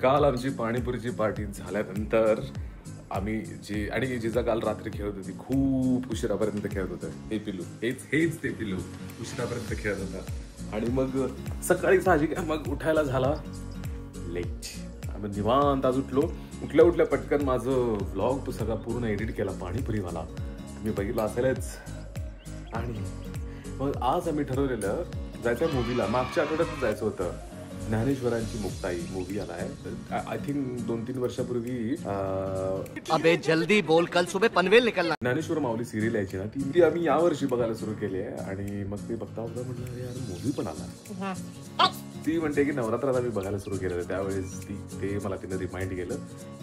काल आमची पाणीपुरीची पार्टी झाल्यानंतर आम्ही जिजा काल रात्री खेळत होती, खूप उशिरापर्यंत खेळत होतं. हे पिलू हेच ते पिलू उशिरापर्यंत खेळत होता. आणि मग सकाळी साहजिक मग उठायला झाला लेट. आम्ही निवांत आज उठल्या पटकन माझं व्लॉग सगळा पूर्ण एडिट केला पाणीपुरीवाला, तुम्ही बघितलं असेलच. आणि मग आज आम्ही ठरवलेलं जायचं मूवीला. मागच्या आठवड्यातच जायचं होतं. ज्ञानेश्वरांची मुक्ताई मूवी आलाय. आय थिंक 2-3 वर्षापूर्वी. अबे जल्दी बोल, कल सुबह पनवेल निकलना. ज्ञानेश्वर माऊली सिरियल यायची ना, ती आम्ही यावर्षी बघायला सुरू केली आहे. आणि मग ते बघता म्हटलं यार मूवी पण आला. ती म्हणते की नवरात्रात आम्ही बघायला सुरू केलेलं. त्यावेळेस ते मला तिनं रिमाइंड केलं.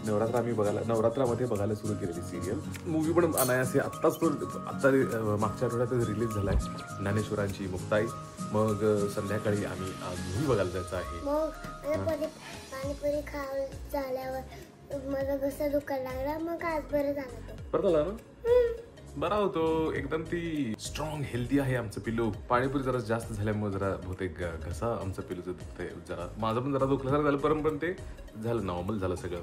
नवरात्रामध्ये बघायला सुरू केलेली सिरियल. मूवी पण अनायासे आता मागच्या आठवड्यातच रिलीज झालाय ज्ञानेश्वरांची मुक्ताई. मग संध्याकाळी आम्ही आज मूवी बघायला जायचं आहे. पाणीपुरी खाऊन झाल्यावर माझा घसा दुखायला लागला. मग आज बरं झालं ना बरा होतो एकदम. ती स्ट्रॉंग हेल्दी आहे आमचं पिल्लू. पाणीपुरी जरा जास्त झाल्यामुळे जरा बहुतेक घसा आमचं पिल्लूचं दुखतंय जरा. माझं पण जरा दुखल्यासारखं झालं, पण ते झालं नॉर्मल झालं सगळं.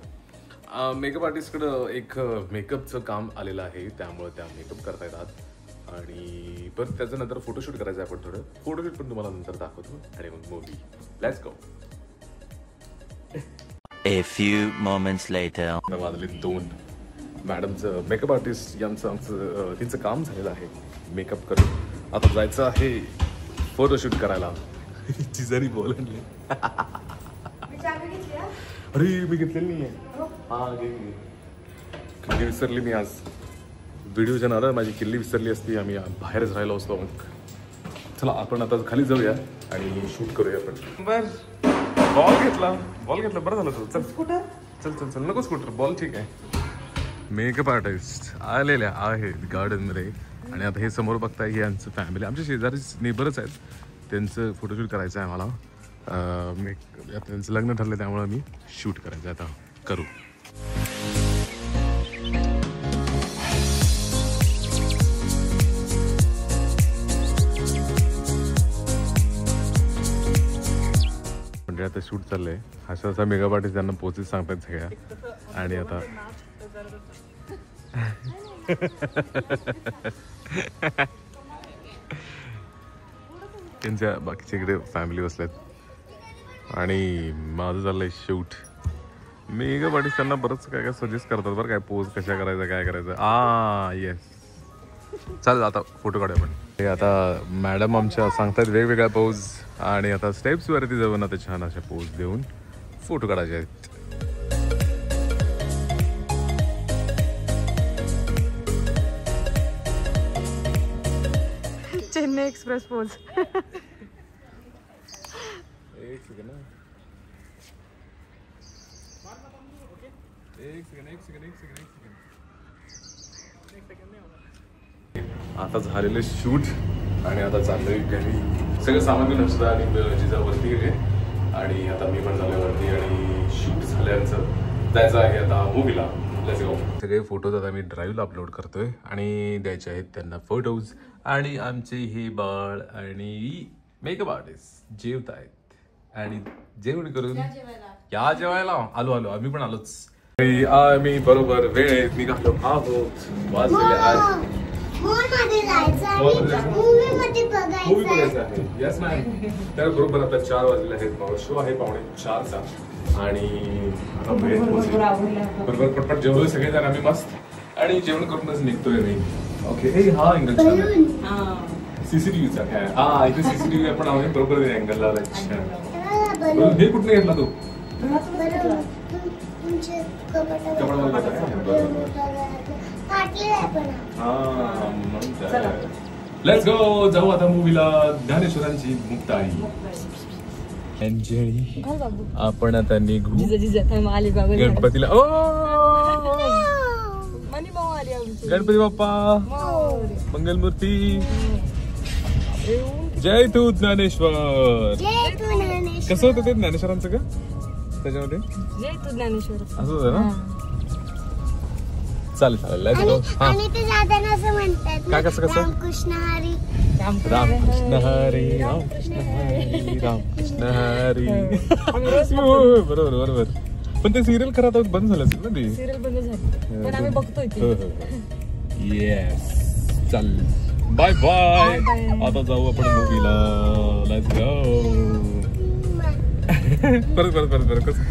मेकअप आर्टिस्टकडं एक मेकअपचं काम आलेलं आहे, त्यामुळे त्या मेकअप करता येतात. आणि परत त्याचं नंतर फोटोशूट करायचं आहे. आपण थोडं फोटोशूट पण तुम्हाला नंतर दाखवतो. आणि मग movie let's go. A few moments later. वाजले 2. मॅडमचं मेकअप आर्टिस्ट यांचं तिचं काम झालेलं आहे मेकअप करून. आता जायचं आहे फोटोशूट करायला. जिजारी बोलले अरे मी घेतलेली नाही आहे. किल्ली विसरली मी आज. व्हिडिओ जनर माझी किल्ली विसरली असती, आम्ही बाहेरच राहिलो असतो. मग चला आपण आता खाली जाऊया आणि शूट करूया. आपण बॉल घेतला बरं झालं. तो चल स्कूटर चल नको स्कूटर, बॉल ठीक आहे. मेकअप आर्टिस्ट आलेल्या आहेत गार्डनमध्ये. आणि आता हे समोर बघताय ही यांचं फॅमिली, आमच्या शेजारी नेबरच आहेत. त्यांचं फोटोशूट करायचं आहे मला. त्यांचं लग्न ठरलं त्यामुळे मी शूट करायचं आता करू. म्हणजे आता शूट चाललंय. असा मेकअप आर्टिस्ट त्यांना पोचेस सांगतात सगळ्या. आणि आता त्यांच्या बाकीच्या इकडे फॅमिली बसल्यात. आणि माझं चाललंय शूट. मेकअप आर्टिस्ट त्यांना बरंच काय सजेस्ट करतात बरं, काय पोज कशा करायचं काय करायचं. येस चालेल आता फोटो काढूया आपण. हे आता मॅडम आमच्या सांगतात वेगवेगळ्या पोज. आणि आता स्टेप्सवरती जाऊन आता छान अशा पोज देऊन फोटो काढायचे आहेत. Chennai express pose. आता झालेलं शूट आणि आता चाललंय घरी. सगळं सामान घेऊन असतं आणि जिजा वरती गेले. आणि आता मी पण झालोय वरती. आणि शूट झाल्याचं जायचं आहे आता मूवीला. सगळे फोटोज आता मी ड्राईव्हला अपलोड करतोय आणि द्यायचे आहेत त्यांना फोटोज. आणि आमचे हे बाळ आणि मेकअप आर्टिस्ट जेवत आहेत. आणि जेवण करून या जेवायला आलो आम्ही पण आलोच. आम्ही बरोबर वेळेत निघालो आहोत. वाजलेले आहेत येस मॅम. त्या बरोबर आता 4 वाजलेले आहेत. शो आहे 3:45चा. आणि बरोबर पटपट जेवलोय सगळेजण आम्ही मस्त. आणि जेवण करूनच निघतोय मी. ओके हा अँगल छान आहे सीसीटीव्हीचा. काय हा इथे सीसीटीव्ही आपण आम्ही बरोबर अँगल लावलाय. हे कुठे घेतला तू? Let's go. जाऊ आता मूवीला ज्ञानेश्वरांची मुक्ताई. अंजली आपण आता निघू गणपतीला. गणपती बाप्पा मंगलमूर्ती. जय तू ज्ञानेश्वर. कसं होतं ते ज्ञानेश्वरांचं का त्याच्यामध्ये? जय तू ज्ञानेश्वर असं होतं ना. चालेल आणि ते जाताना असं म्हणतात काय कसं रामकृष्ण हरी रामकृष्ण हरी रामकृष्ण हरी रामकृष्ण हरी. बरोबर बरोबर. पण ते सिरियल खरं आता बंद झालं असेल ना ते. सिरियल बंद झाली पण आम्ही बघतोय ती. येस चल बाय बाय. आता जाऊ आपण मूवीला. Let's go. परत कसं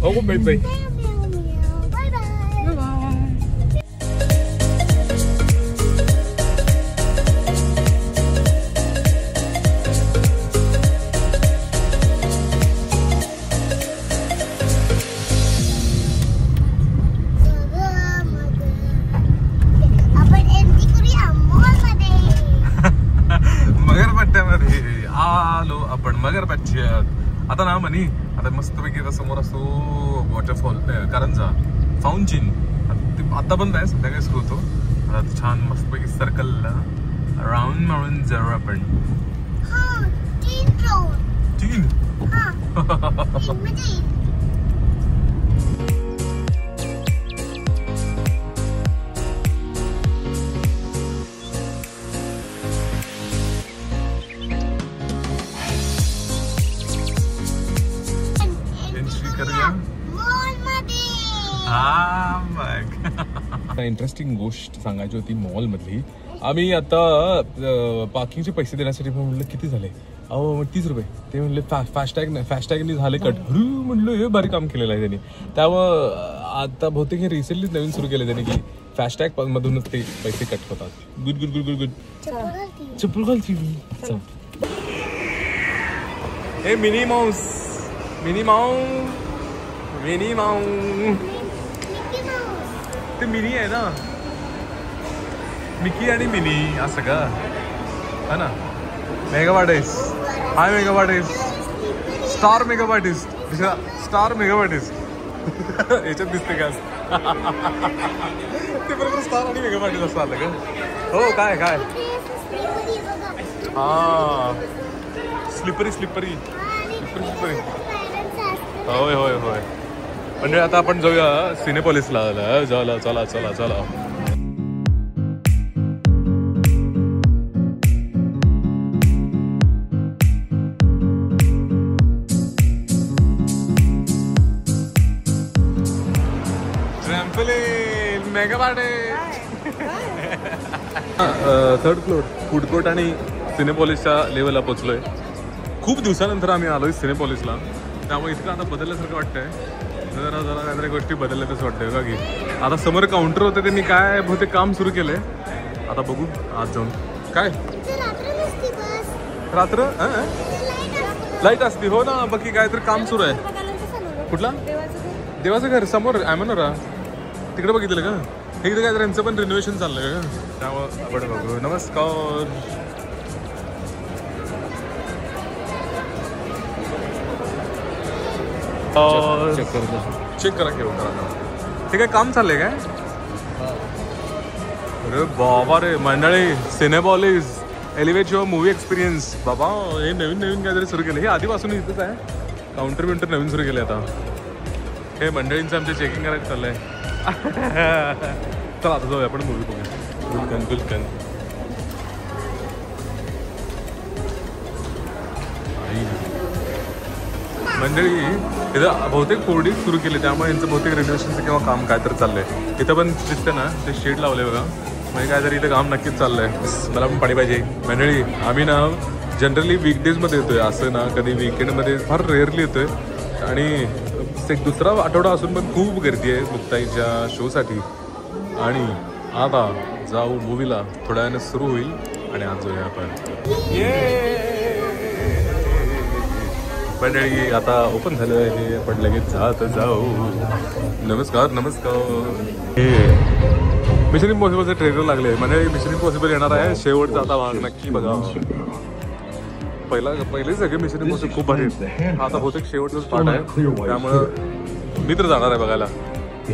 हो बाय बाय. Bye bye. मगरपट्ट्यामध्ये आलो आपण. मगरपट्ट्यात आता ना म्हणी आता मस्तपैकी समोर असतो वॉटरफॉल कारंजा फाउंटेन. आता बंद आहे संध्याकाळी सुरू होतो. आता छान मस्तपैकी सर्कलला राऊंड मारून जाऊ आपण. 3 इंटरेस्टिंग गोष्ट सांगायची होती मॉल मधली. आम्ही आता पार्किंगचे पैसे देण्यासाठी म्हणलं किती झाले. अहो मग 30 रुपये. ते म्हणले फास्टॅगने झाले कट. म्हणलं हे भारी काम केलेलं आहे त्यांनी. त्यामुळं आता बहुतेक हे रिसेंटली नवीन सुरू केलं त्यांनी की फास्टॅग मधूनच ते पैसे कट होतात. Good good good good good. चप्पल घालची. हे मिनी माऊस ते मिनी आहे ना. मिकी आणि मिनी असं का है ना. Megawatt artist. Hi megawatt artist. Star megawatt artist. Star megawatt artist याच्यात दिसते का ते बरोबर स्टार आणि मेगावाट आर्टिस्ट असं आलं का. हो काय हा स्लिपरी होय. म्हणजे आता आपण जाऊया सिनेपॉलिसला. चला. ट्रॅम्पोलिन मेगावाटे. थर्ड फ्लोर फूड कोर्ट आणि सिनेपॉलिसच्या लेवलला पोहोचलोय. खूप दिवसानंतर आम्ही आलोय सिनेपॉलिसला. त्यामुळे इतकं आता बदलल्यासारखं वाटतंय. जरा काहीतरी गोष्टी बदलल्याच वाटतंय का की. आता समोर काउंटर होतं त्यांनी काय बहुतेक काम सुरू केलंय. आता बघू आज जाऊन काय. रात्र लाईट असते हो ना. बाकी काहीतरी काम सुरू आहे. कुठला देवाचं घर समोर ॲमनोरा तिकडे बघितलं का. इकडे काहीतरी यांचं पण रिनोव्हेशन चाललंय का. त्यामुळे आपण बघू. नमस्कार. चेक करा घेऊन करा. ते काय काम चाललंय काय. अरे बाबा रे मंडळी. Cinepolis elevate your movie experience. बाबा हे नवीन काहीतरी सुरू केलं. हे आधीपासून इथंच आहे. काउंटर नवीन सुरू केले आता. हे मंडळींचं आमच्या चेकिंग करायचं चाललंय. चला आता जाऊया आपण मूवी बघूया. गुलकन मंडळी इथं बहुतेक 4D सुरू केले. त्यामुळे यांचं बहुतेक रिनोव्हेशनचं किंवा काम काय तर चाललंय. इथं पण दिसतं ना ते शेड लावले बघा. म्हणजे काहीतरी इथं काम नक्कीच चाललंय. मला पण पाणी पाहिजे. मंडळी आम्ही ना जनरली वीकडेजमध्ये येतोय. असं ना कधी विकेंडमध्ये फार रेअरली येतोय. आणि एक दुसरा आठवडा असून पण खूप गर्दी आहे मुक्ताईच्या शोसाठी. आणि आता जाऊ मूवीला. थोड्या वेळाने सुरू होईल आणि आज जाऊया आपण. मंडळी आता ओपन झालं आहे. आपण लगेच जाऊ. नमस्कार. हे मिशन इम्पॉसिबलचं ट्रेलर लागले. म्हणजे मिशन इम्पॉसिबल येणार आहे शेवटचा आता भाग. नक्की बघा. पहिले सगळे मिशन इम्पॉसिबल खूप भारी. आता बहुतेक शेवटचाच पार्ट आहे. त्यामुळं मी तर जाणार आहे बघायला.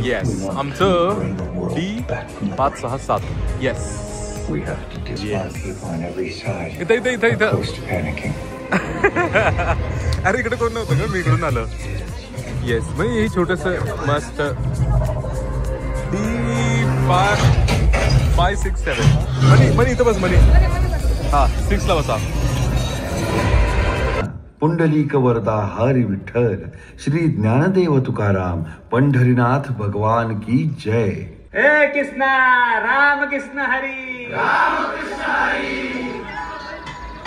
येस आमचं D567. येस इथं अरे इकडे कोण नव्हतं का. मी इकडून आलो. येस मग हे छोटस मस्त D567 मनी इथं बस. मनी हा 6ला बसा. पुंडलिक वरदा हरी विठ्ठल, श्री ज्ञानदेव तुकाराम, पंढरीनाथ भगवान की जय. हे कृष्णा राम कृष्ण हरी.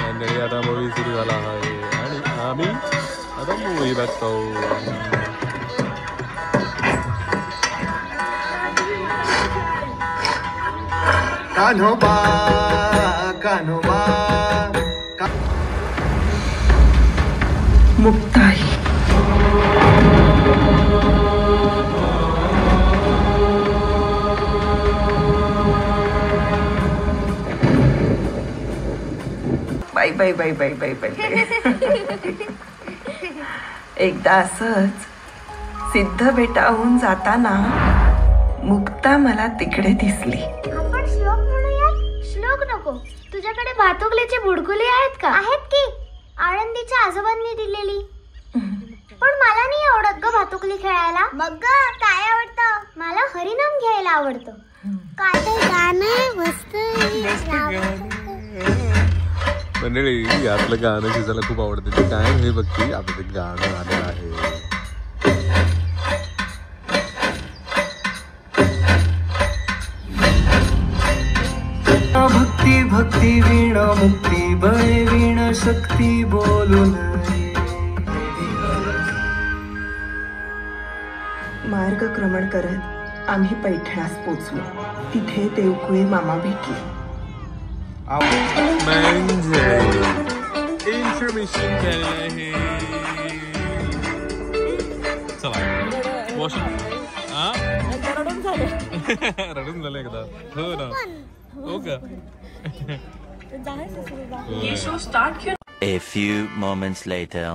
मंडळी आता मूवी सुरू झाला आहे आणि आम्ही आता मूवी बघतो. Kanhoba Kanhoba Muktai. Bye bye bye bye bye bye. एकदा असंच सिद्ध बेटाहून जाताना मुक्ता मला तिकडे दिसली. आपण श्लोक म्हणूयात. श्लोक नको, तुझ्याकडे भातुकलीची बुडकुली आहेत का? आहेत की, आळंदीच्या आजोबांनी दिलेली. पण मला नाही आवडत ग भातुकली खेळायला. मग ग काय आवडतं? मला हरिनाम घ्यायला आवडतं. काय ते गाणं मस्त. मंडळी यातलं गाणं जिजाला खूप आवडतं. ते काय हे बघती आता ते गाणं आलं आहे. भक्ती भक्ती वीण मुक्ती बळे वीण शक्ती बोलून. मार्गक्रमण करत आम्ही पैठण्यास पोचलो. तिथे देवकुळे मामा भेटले. इन्फॉर्मेशन रडून झालं एकदा. हो ना. हो का. A few moments later.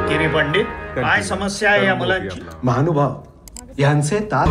किरी पंडित, काय समस्या आहे या मुलांची? महानुभाव यांचे तात.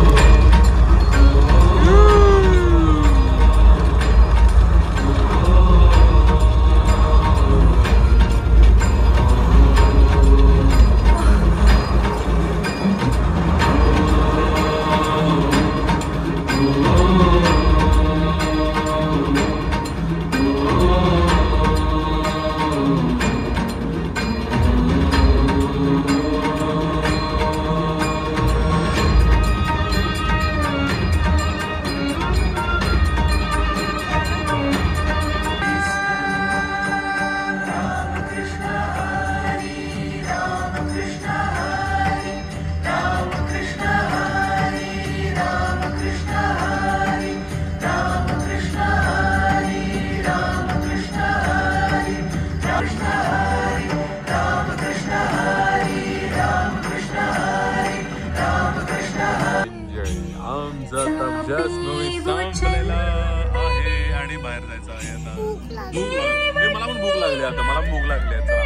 आणि बाहेर जायचं आहे आता. मला पण भूक लागली आता. मला भूक लागली आहे. चला.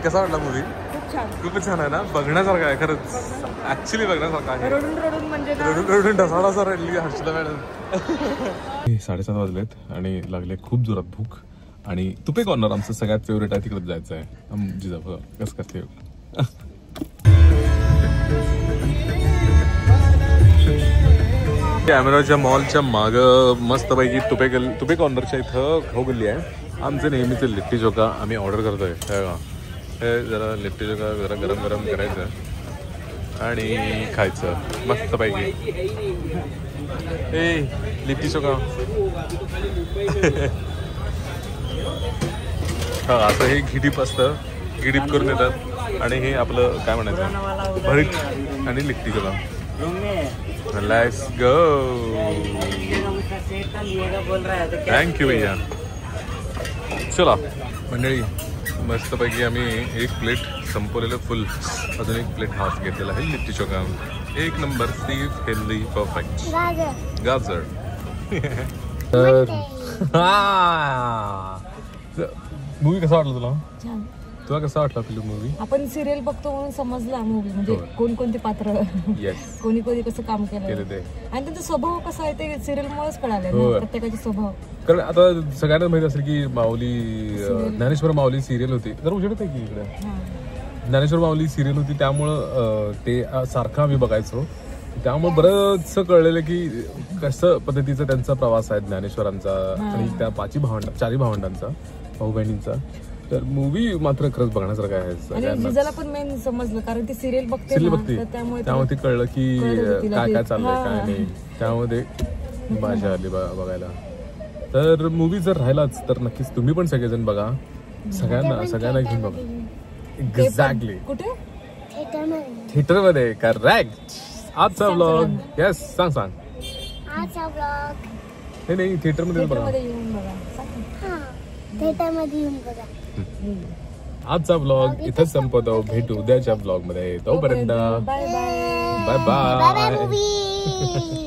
कसा वाटला मूवी? खूपच छान आहे ना. बघण्यासारखा आहे खरंच. ऍक्च्युली बघण्यासारखा आहे. रडून ढसाळासा रडली हर्षदा मॅडम. 7:30 वाजलेत आणि लागले खूप जोरात भूक. आणि तुपे कॉर्नर आमचं सगळ्यात फेवरेट आहे. तिकडे जायचं आहे. जिजाबा कसं करते. कॅमेराच्या मॉलच्या माग मस्तपैकी तुपे कॉर्नरच्या इथं खाऊ गल्ली आहे. आमचे नेहमीचे लिट्टी चोखा आम्ही ऑर्डर करतोय. हे जरा लिट्टी चोखा जरा गरम गरम करायचं आणि खायचं मस्तपैकी. लिट्टी चोखा हा असं हे घिडीप असतं. घिडीप करून येतात आणि हे आपलं काय म्हणायचं भरीत आणि litti chokha. Let's go. Thank you भैया. चला मंडळी मस्तपैकी आम्ही एक प्लेट संपवलेलं फुल. अजून एक प्लेट हाफ घेतलेला आहे लिट्टी चोखा. एक नंबर. Safe healthy perfect. गाजर. मूवी कसा वाटला तुला? तुला कसा वाटला फिल्म मूवी? आपण सिरियल बघतो म्हणून समजला मूवी म्हणजे कोणकोणते पात्र कोणी कोणी कसं काम केलं आणि त्यांचा स्वभाव कसा आहे ते सिरियल मुळेच कळाले. प्रत्येकाचे स्वभाव. कारण आता सगळ्यांना माहिती असेल की माऊली ज्ञानेश्वर माऊली सिरियल होती. जर उजेडत आहे की इकडे ज्ञानेश्वर माऊली सिरियल होती त्यामुळं ते सारखं आम्ही बघायचो. त्यामुळे बरंच कळलेलं की कसं पद्धतीचा त्यांचा प्रवास आहे ज्ञानेश्वरांचा आणि त्या चारी भावंडांचा, भाऊ बहिणींचा. तर मूवी मात्र खरंच बघण्यासारखं आहे. आणि जिजाला पण मेन समजलं कारण ती सिरियल बघते त्यामुळे ते कळलं की काय काय चाललंय काय नाही. त्यामध्ये मजा आली बघायला. तर मूवी जर राहिलाच तर नक्कीच तुम्ही पण सगळेजण बघा. सगळ्यांना घेऊन बघा. एक्झॅक्टली. कुठे? थिएटरमध्ये. करेक्ट. आजचा व्लॉग. येस सांग. आजचा व्लॉग नाही थिएटरमध्ये बघा. येऊन बघा. थिएटरमध्ये येऊन बघा. आजचा व्लॉग इथंच संपवतो. भेटू उद्याच्या व्लॉग मध्ये. तोपर्यंत bye bye. Bye bye movie.